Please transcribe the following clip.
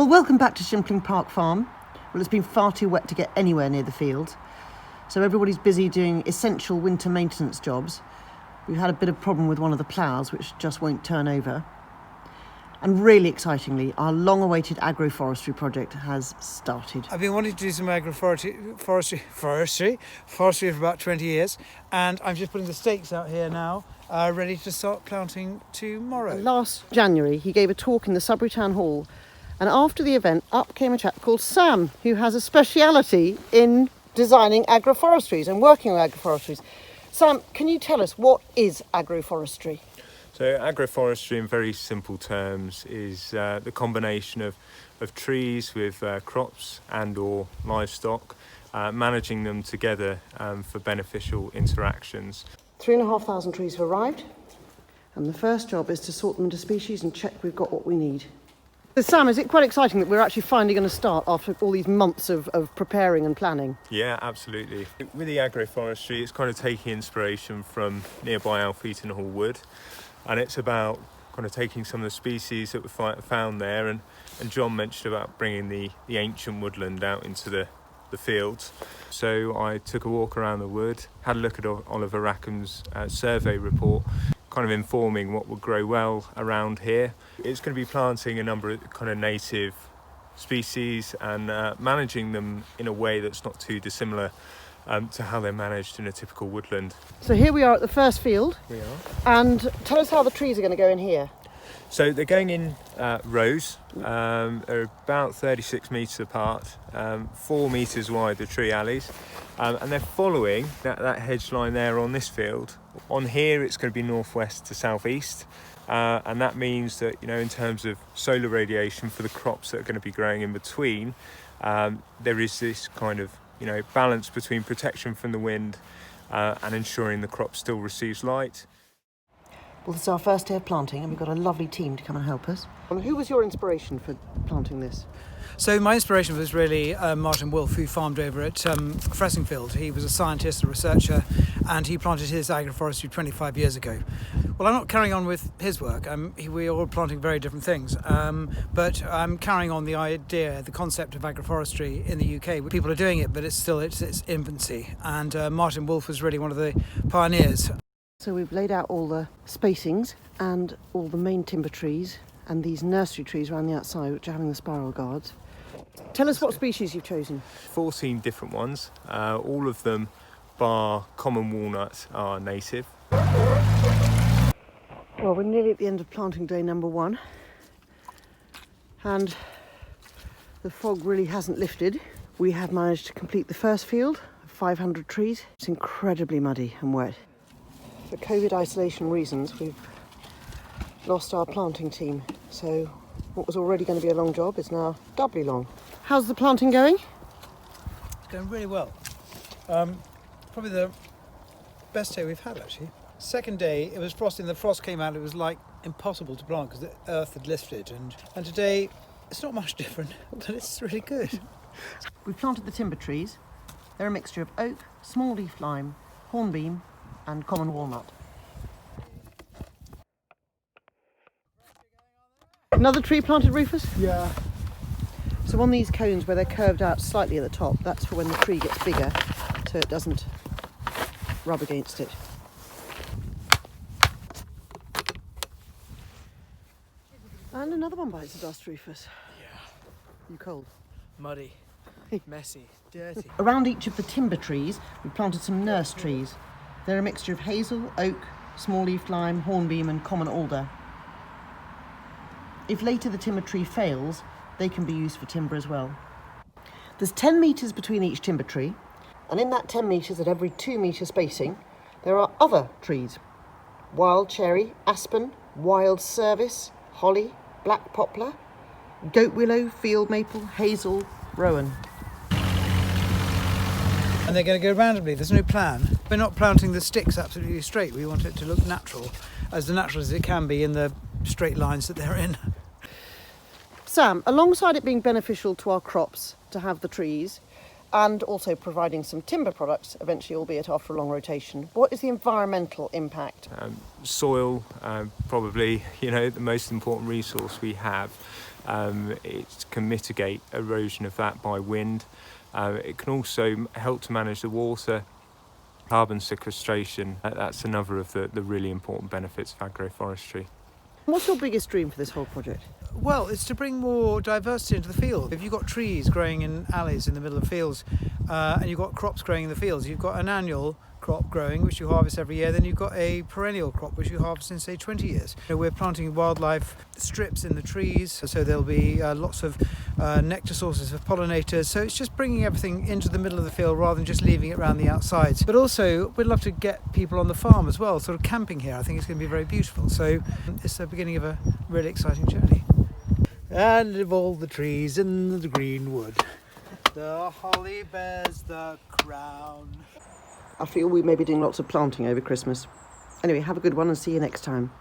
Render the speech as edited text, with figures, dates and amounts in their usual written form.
Well, welcome back to Shimpling Park Farm. Well, it's been far too wet to get anywhere near the field, so everybody's busy doing essential winter maintenance jobs. We've had a bit of problem with one of the ploughs, which just won't turn over. And really excitingly, our long-awaited agroforestry project has started. I've been wanting to do some agroforestry for about 20 years, and I'm just putting the stakes out here now, ready to start planting tomorrow. Last January, he gave a talk in the Sudbury Town Hall, and after the event, up came a chap called Sam, who has a speciality in designing agroforestries and working with agroforestries. Sam, can you tell us what is agroforestry? So agroforestry, in very simple terms, is the combination of trees with crops and or livestock, managing them together for beneficial interactions. 3,500 trees have arrived, and the first job is to sort them into species and check we've got what we need. So Sam, is it quite exciting that we're actually finally going to start after all these months of preparing and planning? Yeah, absolutely. With the agroforestry, it's kind of taking inspiration from nearby Alpheaton Hall Wood. And it's about kind of taking some of the species that were found there, and John mentioned about bringing the ancient woodland out into the fields. So I took a walk around the wood, had a look at Oliver Rackham's survey report, kind of informing what would grow well around here. It's going to be planting a number of kind of native species and managing them in a way that's not too dissimilar to how they're managed in a typical woodland. So here we are at the first field. We are. And tell us how the trees are going to go in here. So they're going in rows. They're about 36 metres apart, 4 metres wide, the tree alleys. And they're following that hedge line there on this field. On here, it's going to be northwest to southeast. And that means that, in terms of solar radiation for the crops that are going to be growing in between, there is this kind of balance between protection from the wind and ensuring the crop still receives light. Well, this is our first day of planting, and we've got a lovely team to come and help us. And who was your inspiration for planting this? So my inspiration was really Martin Wolf, who farmed over at Fressingfield. He was a scientist, a researcher, and he planted his agroforestry 25 years ago. Well, I'm not carrying on with his work. We're all planting very different things, but I'm carrying on the idea, the concept of agroforestry in the UK. People are doing it, but it's still its infancy, and Martin Wolf was really one of the pioneers. So we've laid out all the spacings and all the main timber trees and these nursery trees around the outside, which are having the spiral guards. Tell us what species you've chosen. 14 different ones, all of them bar common walnut are native. Well, we're nearly at the end of planting day number 1, and the fog really hasn't lifted. We have managed to complete the first field of 500 trees. It's incredibly muddy and wet. For COVID isolation reasons, we've lost our planting team, so what was already going to be a long job is now doubly long. How's the planting going? It's going really well. Probably the best day we've had, actually. Second day, it was frosting. The frost came out. It was like impossible to plant because the earth had lifted. And today, it's not much different, but it's really good. We've planted the timber trees. They're a mixture of oak, small leaf lime, hornbeam, and common walnut. Another tree planted, Rufus? Yeah. So on these cones where they're curved out slightly at the top, that's for when the tree gets bigger, so it doesn't rub against it. And another one bites the dust, Rufus. Yeah. You cold? Muddy, messy, dirty. Around each of the timber trees, we planted some nurse trees. They're a mixture of hazel, oak, small-leaf lime, hornbeam and common alder. If later the timber tree fails, they can be used for timber as well. There's 10 metres between each timber tree, and in that 10 metres at every 2 metre spacing, there are other trees. Wild cherry, aspen, wild service, holly, black poplar, goat willow, field maple, hazel, rowan. And they're going to go randomly. There's no plan. We're not planting the sticks absolutely straight. We want it to look natural as it can be in the straight lines that they're in. Sam, alongside it being beneficial to our crops to have the trees, and also providing some timber products, eventually, albeit after a long rotation. What is the environmental impact? Soil, probably, the most important resource we have. It can mitigate erosion of that by wind. It can also help to manage the water, carbon sequestration. That's another of the really important benefits of agroforestry. What's your biggest dream for this whole project? Well, it's to bring more diversity into the field. If you've got trees growing in alleys in the middle of fields and you've got crops growing in the fields, you've got an annual crop growing which you harvest every year, then you've got a perennial crop which you harvest in, say, 20 years. We're planting wildlife strips in the trees, so there'll be lots of nectar sources for pollinators. So it's just bringing everything into the middle of the field rather than just leaving it around the outsides. But also, we'd love to get people on the farm as well, sort of camping here. I think it's going to be very beautiful. So it's the beginning of a really exciting journey. And of all the trees in the green wood, the holly bears the crown. I feel we may be doing lots of planting over Christmas. Anyway, have a good one and see you next time.